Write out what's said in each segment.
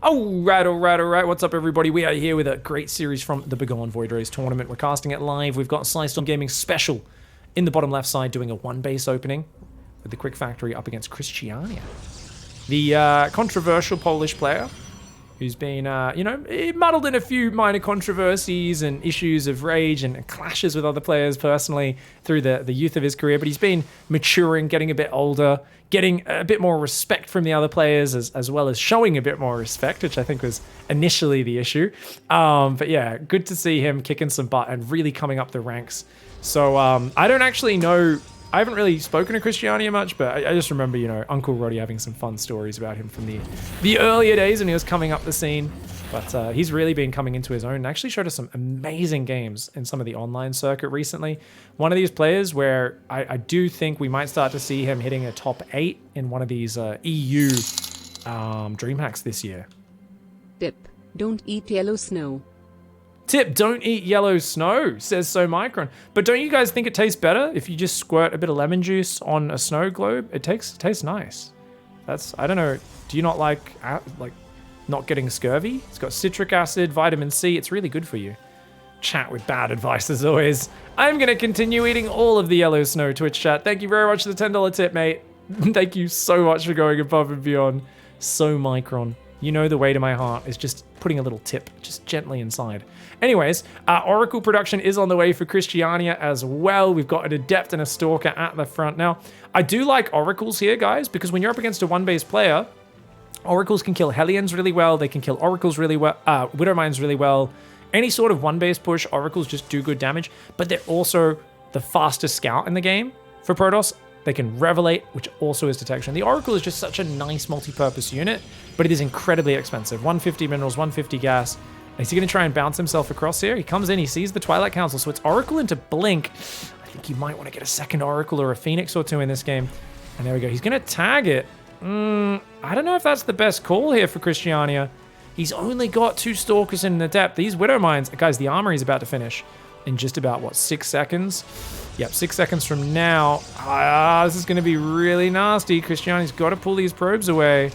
All right. What's up, everybody? We are here with a great series from the Begone Void Race tournament. We're casting it live. We've got System Gaming Special in the bottom left side doing a one-base opening with the Quick Factory up against Christiania. The controversial Polish player who's been, muddled in a few minor controversies and issues of rage and clashes with other players personally through the youth of his career, but he's been maturing, getting a bit older, getting a bit more respect from the other players, as well as showing a bit more respect, which I think was initially the issue. But yeah, good to see him kicking some butt and really coming up the ranks. So I don't actually know... I haven't really spoken to Christiania much, but I just remember, Uncle Roddy having some fun stories about him from the earlier days when he was coming up the scene. But he's really been coming into his own and actually showed us some amazing games in some of the online circuit recently. One of these players where I do think we might start to see him hitting a top 8 in one of these EU DreamHacks this year. Tip: don't eat yellow snow. Tip: don't eat yellow snow, says So Micron. But don't you guys think it tastes better if you just squirt a bit of lemon juice on a snow globe? It tastes nice. I don't know. Do you not like not getting scurvy? It's got citric acid, vitamin C. It's really good for you. Chat with bad advice as always. I'm gonna continue eating all of the yellow snow. Twitch chat. Thank you very much for the $10 tip, mate. Thank you so much for going above and beyond. So Micron. You know the way to my heart is just putting a little tip just gently inside. Anyways, Oracle production is on the way for Christiania as well. We've got an Adept and a Stalker at the front. Now, I do like Oracles here, guys, because when you're up against a one-base player, Oracles can kill Hellions really well. They can kill Oracles really well, Widowmines really well. Any sort of one-base push, Oracles just do good damage, but they're also the fastest scout in the game for Protoss. They can Revelate, which also is detection. The Oracle is just such a nice multi-purpose unit, but it is incredibly expensive. 150 minerals, 150 gas. Is he going to try and bounce himself across here? He comes in, he sees the Twilight Council, so it's Oracle into Blink. I think you might want to get a second Oracle or a Phoenix or two in this game. And there we go. He's going to tag it. I don't know if that's the best call here for Christiania. He's only got 2 Stalkers in the depth. These Widowmines, guys, the armory is about to finish in just about, 6 seconds? Yep, 6 seconds from now. This is going to be really nasty. Christiania's got to pull these probes away.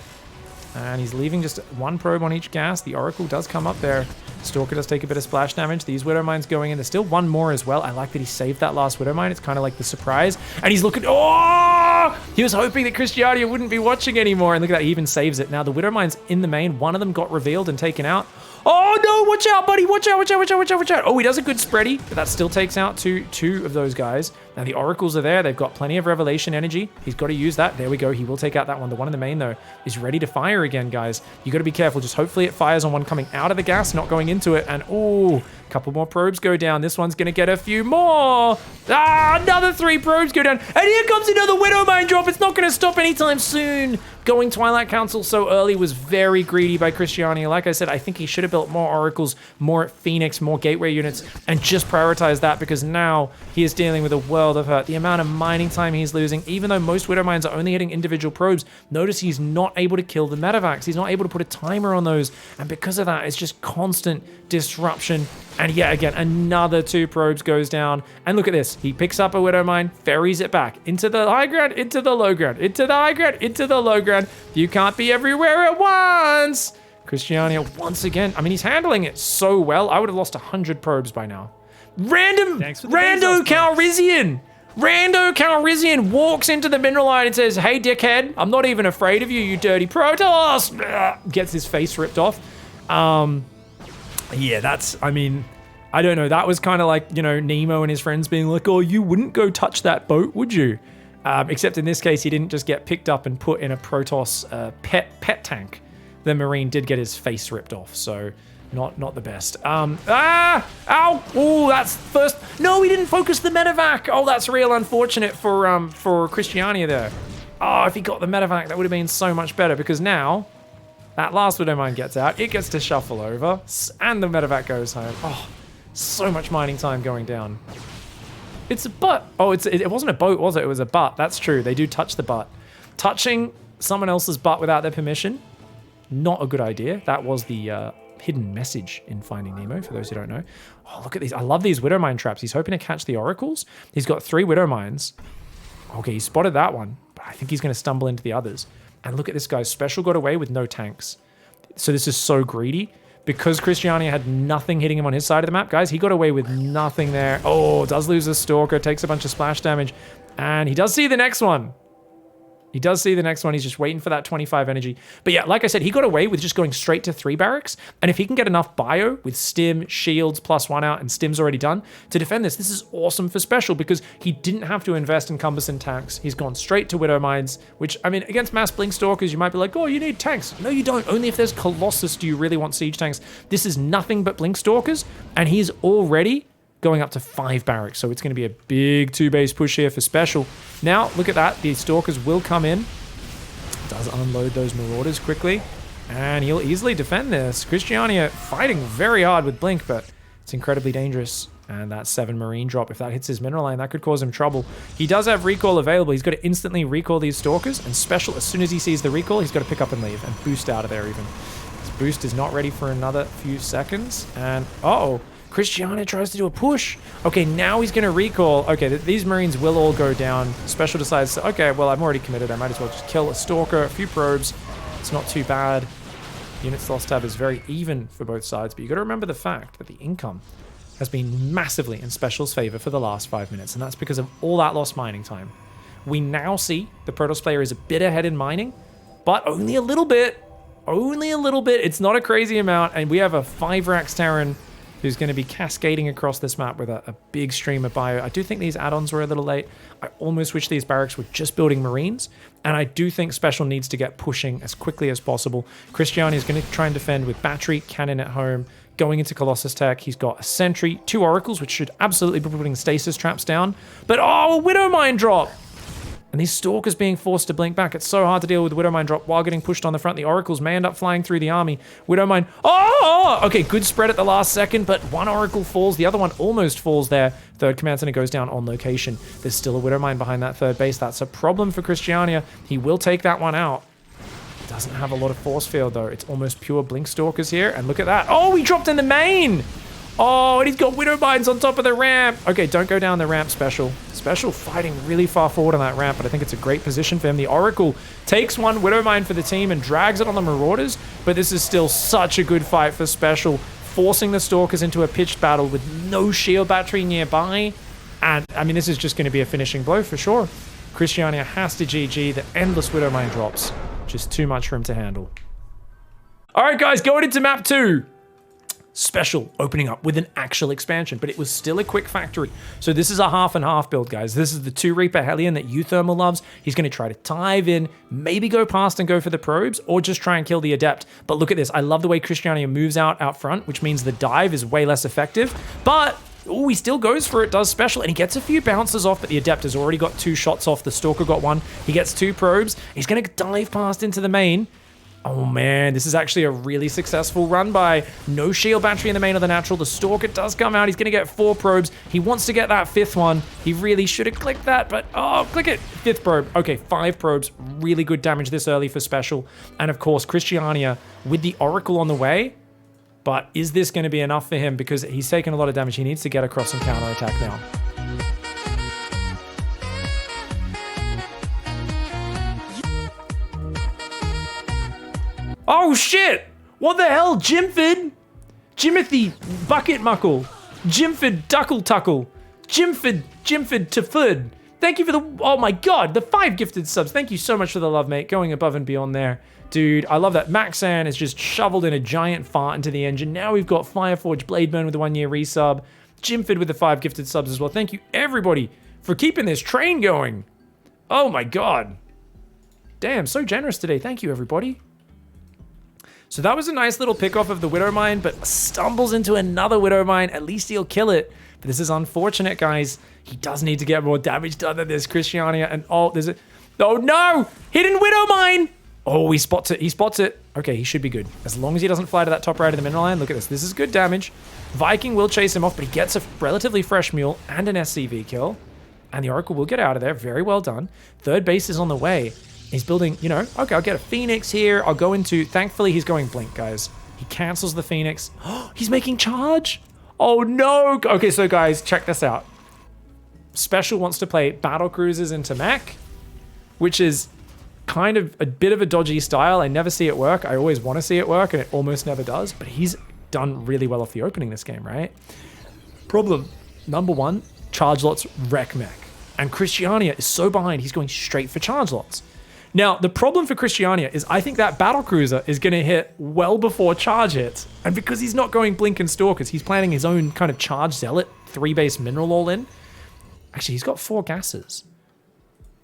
And he's leaving just 1 probe on each gas. The Oracle does come up there. Stalker does take a bit of splash damage. These Widowmines going in. There's still 1 more as well. I like that he saved that last Widowmine. It's kind of like the surprise. And he's looking... Oh! He was hoping that Christiania wouldn't be watching anymore. And look at that. He even saves it. Now, the Widowmines in the main, 1 of them got revealed and taken out. Oh, no! Watch out, buddy! Watch out, watch out, watch out, watch out, watch out! Oh, he does a good spready, but that still takes out two of those guys. Now, the Oracles are there. They've got plenty of Revelation energy. He's got to use that. There we go. He will take out that one. The one in the main, though, is ready to fire again, guys. You got to be careful. Just hopefully it fires on one coming out of the gas, not going into it. And, oh, a couple more probes go down. This one's going to get a few more. Another 3 probes go down. And here comes another Widowmine drop. It's not going to stop anytime soon. Going Twilight Council so early was very greedy by Christiania. Like I said, I think he should have built more Oracles, more Phoenix, more Gateway units, and just prioritize that because now he is dealing with a world of hurt. The amount of mining time he's losing, even though most Widowmines are only hitting individual probes, notice he's not able to kill the Medivacs. He's not able to put a timer on those, and because of that, it's just constant disruption. And yet again, another 2 probes goes down. And look at this. He picks up a Widowmine, ferries it back into the high ground, into the low ground, into the high ground, into the low ground. You can't be everywhere at once. Christiania, once again, I mean, he's handling it so well. I would have lost 100 probes by now. Rando Calrissian walks into the mineral line and says, "Hey, dickhead, I'm not even afraid of you, you dirty Protoss." Gets his face ripped off. Yeah, I don't know. That was kind of like, Nemo and his friends being like, "Oh, you wouldn't go touch that boat, would you?" Except in this case, he didn't just get picked up and put in a Protoss pet tank. The Marine did get his face ripped off, so not the best. Ow! Oh, that's first. No, he didn't focus the Medivac. Oh, that's real unfortunate for Christiania there. Oh, if he got the Medivac, that would have been so much better because now that last Widowmine gets out. It gets to shuffle over, and the Medivac goes home. Oh, so much mining time going down. It's a butt. Oh, it wasn't a boat, was it? It was a butt. That's true. They do touch the butt. Touching someone else's butt without their permission, not a good idea. That was the hidden message in Finding Nemo, for those who don't know. Oh, look at these. I love these Widowmine traps. He's hoping to catch the Oracles. He's got 3 Widowmines. Okay, he spotted that one, but I think he's going to stumble into the others. And look at this guy. Special got away with no tanks. So this is so greedy. Because Christiania had nothing hitting him on his side of the map, guys, he got away with nothing there. Oh, does lose a Stalker, takes a bunch of splash damage, and he does see the next one. He does see the next one. He's just waiting for that 25 energy. But yeah, like I said, he got away with just going straight to 3 barracks. And if he can get enough bio with stim, shields, +1 out, and stim's already done to defend this is awesome for special because he didn't have to invest in cumbersome tanks. He's gone straight to Widow Mines, which, I mean, against mass Blink Stalkers, you might be like, oh, you need tanks. No, you don't. Only if there's Colossus do you really want siege tanks. This is nothing but Blink Stalkers, and he's already going up to 5 barracks. So it's going to be a big 2-base push here for special. Now, look at that. The Stalkers will come in. Does unload those Marauders quickly. And he'll easily defend this. Christiania fighting very hard with Blink, but it's incredibly dangerous. And that 7 Marine drop, if that hits his mineral line, that could cause him trouble. He does have recall available. He's got to instantly recall these Stalkers. And special, as soon as he sees the recall, he's got to pick up and leave. And boost out of there even. His boost is not ready for another few seconds. And, uh-oh. Christiania tries to do a push. Okay, now he's going to recall. Okay, these Marines will all go down. Special decides, okay, well, I'm already committed. I might as well just kill a Stalker, a few probes. It's not too bad. Units lost tab is very even for both sides, but you got to remember the fact that the income has been massively in Special's favor for the last 5 minutes, and that's because of all that lost mining time. We now see the Protoss player is a bit ahead in mining, but only a little bit. Only a little bit. It's not a crazy amount, and we have a 5-Rax Terran who's going to be cascading across this map with a big stream of bio. I do think these add-ons were a little late. I almost wish these barracks were just building Marines, and I do think Special needs to get pushing as quickly as possible. Christiania is going to try and defend with battery, cannon at home, going into Colossus Tech. He's got a Sentry, 2 Oracles, which should absolutely be putting stasis traps down. But, oh, a Widow Mine drop! And these Stalkers being forced to blink back. It's so hard to deal with Widow Mine drop while getting pushed on the front. The Oracles may end up flying through the army. Widow Mine, oh! Okay, good spread at the last second, but one Oracle falls. The other one almost falls there. Third Command Center goes down on location. There's still a Widow Mine behind that third base. That's a problem for Christiania. He will take that one out. Doesn't have a lot of force field, though. It's almost pure Blink Stalkers here. And look at that. Oh, he dropped in the main! Oh, and he's got Widow Mines on top of the ramp. Okay, don't go down the ramp, Special. Special fighting really far forward on that ramp, but I think it's a great position for him. The Oracle takes one Widow Mine for the team and drags it on the Marauders, but this is still such a good fight for Special, forcing the Stalkers into a pitched battle with no shield battery nearby. And, I mean, this is just going to be a finishing blow for sure. Christiania has to GG. The endless Widow Mine drops. Just too much for him to handle. All right, guys, going into map 2. Special opening up with an actual expansion, but it was still a quick factory. So this is a half and half build, guys. This is the 2 Reaper Hellion that Euthermal loves. He's going to try to dive in, maybe go past and go for the probes, or just try and kill the Adept. But look at this. I love the way Christiania moves out front, which means the dive is way less effective. But oh, he still goes for it, does Special, and he gets a few bounces off, but the Adept has already got 2 shots off. The Stalker got 1. He gets 2 probes. He's going to dive past into the main. Oh man, this is actually a really successful run by no shield battery in the main of the natural. The Stalker does come out. He's going to get 4 probes. He wants to get that 5th one. He really should have clicked that, but oh, click it. 5th probe. Okay, 5 probes. Really good damage this early for Special. And of course, Christiania with the Oracle on the way. But is this going to be enough for him? Because he's taken a lot of damage. He needs to get across and counterattack now. Oh shit! What the hell, Jimford? Jimothy Bucket Muckle. Jimford Duckle Tuckle. Jimford Tafud. Thank you for the, oh my god, the 5 gifted subs. Thank you so much for the love, mate. Going above and beyond there. Dude, I love that. Maxan has just shoveled in a giant fart into the engine. Now we've got Fireforge Bladeburn with the 1-year resub. Jimford with the 5 gifted subs as well. Thank you, everybody, for keeping this train going. Oh my god. Damn, so generous today. Thank you, everybody. So that was a nice little pickoff of the Widow Mine, but stumbles into another Widow Mine. At least he'll kill it. But this is unfortunate, guys. He does need to get more damage done than this. Christiania and oh, there's a, oh no! Hidden Widow Mine! Oh, he spots it. He spots it. Okay, he should be good. As long as he doesn't fly to that top right of the mineral line. Look at this. This is good damage. Viking will chase him off, but he gets a relatively fresh mule and an SCV kill. And the Oracle will get out of there. Very well done. Third base is on the way. He's building, you know, okay, I'll get a Phoenix here. I'll go into, thankfully he's going Blink, guys. He cancels the Phoenix. Oh, he's making charge. Oh no. Okay, so guys, check this out. Special wants to play battle cruisers into mech, which is kind of a bit of a dodgy style. I never see it work. I always want to see it work, and it almost never does. But he's done really well off the opening this game, right? Problem number one, charge lots wreck mech. And Christiania is so behind, he's going straight for charge lots. Now, the problem for Christiania is I think that battlecruiser is going to hit well before charge hits. And because he's not going Blink and Stalkers, he's planning his own kind of charge zealot, 3-base mineral all in. Actually, he's got 4 gases.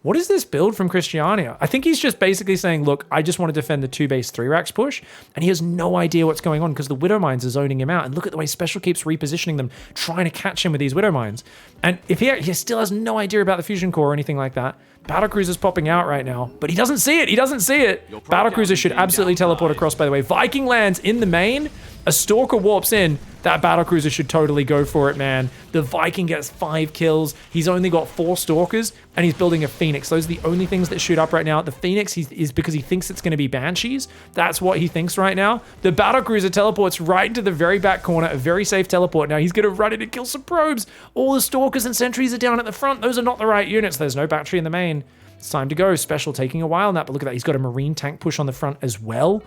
What is this build from Christiania? I think he's just basically saying, look, I just want to defend the 2-base 3-racks push. And he has no idea what's going on because the Widow Mines are zoning him out. And look at the way Special keeps repositioning them, trying to catch him with these Widow Mines. And if he still has no idea about the Fusion Core or anything like that, Battlecruiser's popping out right now, but he doesn't see it. He doesn't see it. Battlecruiser should absolutely teleport across, by the way. Viking lands in the main. A Stalker warps in. That Battlecruiser should totally go for it, man. The Viking gets 5 kills. He's only got 4 Stalkers, and he's building a Phoenix. Those are the only things that shoot up right now. The Phoenix is because he thinks it's going to be Banshees. That's what he thinks right now. The Battlecruiser teleports right into the very back corner, a very safe teleport. Now he's going to run in and kill some probes. All the Stalkers and Sentries are down at the front. Those are not the right units. There's no battery in the main. It's time to go. Special taking a while now, but look at that. He's got a Marine tank push on the front as well.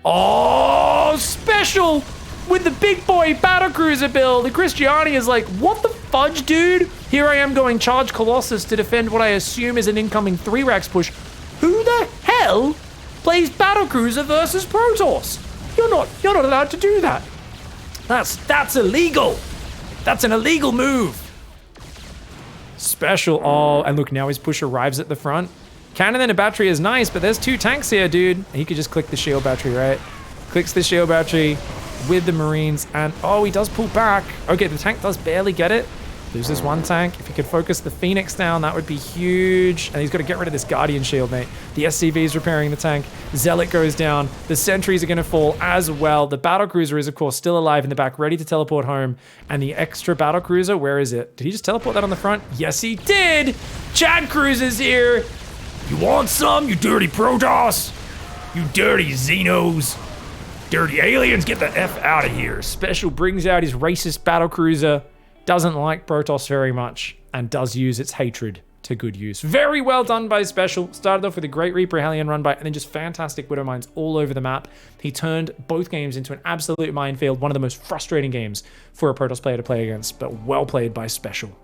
Oh, Special with the big boy Battlecruiser build. The Christiani is like, what the fudge, dude? Here I am going charge Colossus to defend what I assume is an incoming 3-racks push. Who the hell plays Battlecruiser versus Protoss? You're not allowed to do that. That's illegal. That's an illegal move. Special. Oh, and look, now his push arrives at the front. Cannon and a battery is nice, but there's 2 tanks here, dude. He could just click the shield battery, right? Clicks the shield battery with the Marines, and oh, he does pull back. Okay, the tank does barely get it. Loses 1 tank. If he could focus the Phoenix down, that would be huge. And he's got to get rid of this Guardian shield, mate. The SCV is repairing the tank. Zealot goes down. The sentries are going to fall as well. The Battlecruiser is, of course, still alive in the back, ready to teleport home. And the extra Battlecruiser, where is it? Did he just teleport that on the front? Yes, he did! Chad Cruiser's here! You want some, you dirty Protoss? You dirty Xenos? Dirty aliens, get the F out of here. Special brings out his racist Battlecruiser, doesn't like Protoss very much, and does use its hatred to good use. Very well done by Special. Started off with a great Reaper Hellion run by, and then just fantastic Widow Mines all over the map. He turned both games into an absolute minefield, one of the most frustrating games for a Protoss player to play against, but well played by Special.